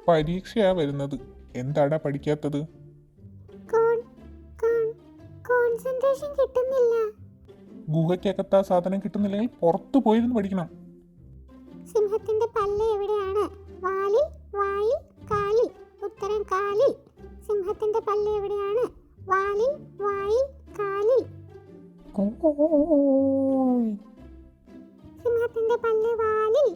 പരീക്ഷയാ വരുന്നത്. എന്താടാ പഠിക്കാത്തത്? കോൺസെൻട്രേഷൻ കിട്ടുന്നില്ല. ഗുഹയ്ക്കകത്ത് ആ സാധനം കിട്ടുന്നില്ലെങ്കിൽ പുറത്തു പോയിരുന്ന് പഠിക്കണം. സിംഹത്തിന്റെ പല്ല് എവിടെയാണ്? വാലിൽ, വായിൽ, കാലിൽ? ഉത്തരം കാലിൽ. സിംഹത്തിന്റെ പല്ല് എവിടെയാണ്? വാലിൽ, വായിൽ, കാലിൽ? സിംഹത്തിന്റെ പല്ല് വാലിൽ.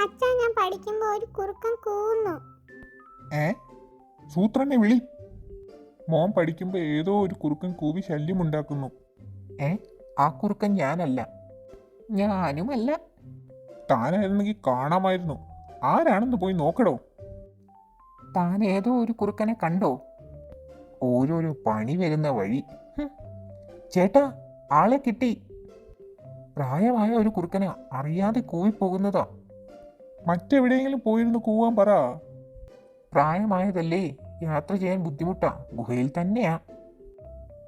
അച്ഛാ, ഞാൻ പഠിക്കുമ്പോ ഒരു കുറുക്കൻ കൂവുന്നു. സൂത്രനെ വിളി. മോൻ പഠിക്കുമ്പോ ഏതോ ഒരു കുറുക്കൻ കൂവി ശല്യമുണ്ടാക്കുന്നു. ആ കുറുക്കൻ ഞാനല്ല. ഞാനുമല്ല. താനായിരുന്നെങ്കിൽ കാണാമായിരുന്നു. ആരാണെന്ന് പോയി നോക്കടോ. താൻ ഏതോ ഒരു കുറുക്കനെ കണ്ടോ? ഓരോരോ പണി വരുന്ന വഴി. ചേട്ടാ, ആളെ കിട്ടി. പ്രായമായ ഒരു കുറുക്കനെ അറിയാതെ കൂവിപ്പോകുന്നതാ. മറ്റെവിടെയെങ്കിലും പോയിരുന്ന് കൂവാൻ പറ. പ്രായമായതല്ലേ, യാത്ര ചെയ്യാൻ ബുദ്ധിമുട്ടാ. ഗുഹയിൽ തന്നെയാ.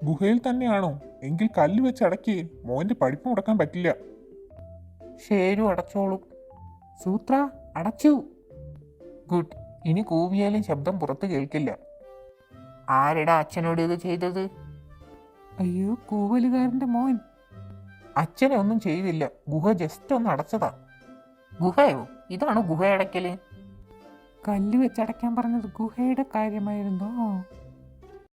ഗുഹയിൽ തന്നെയാണോ? എങ്കിൽ കല്ല് വെച്ച് അടയ്ക്ക്. മോന്റെ പഠിപ്പ് മുടക്കാൻ പറ്റില്ല. ഷേരു അടച്ചോളൂ. സൂത്ര അടച്ചു. ഗുഡ്. ഇനി കൂവിയാലും ശബ്ദം പുറത്ത് കേൾക്കില്ല. ആരെടാ അച്ഛനോട് ഇത് ചെയ്തത്? അയ്യോ, കൂവലുകാരൻ്റെ മോൻ. അച്ഛനെ ഒന്നും ചെയ്തില്ല. ഗുഹ ജസ്റ്റ് ഒന്ന് അടച്ചതാ. ഗുഹയോ? ഇതാണോ ഗുഹ അടയ്ക്കല്? കല്ല് വെച്ചടയ്ക്കാൻ പറഞ്ഞത് ഗുഹയുടെ കാര്യമായിരുന്നോ?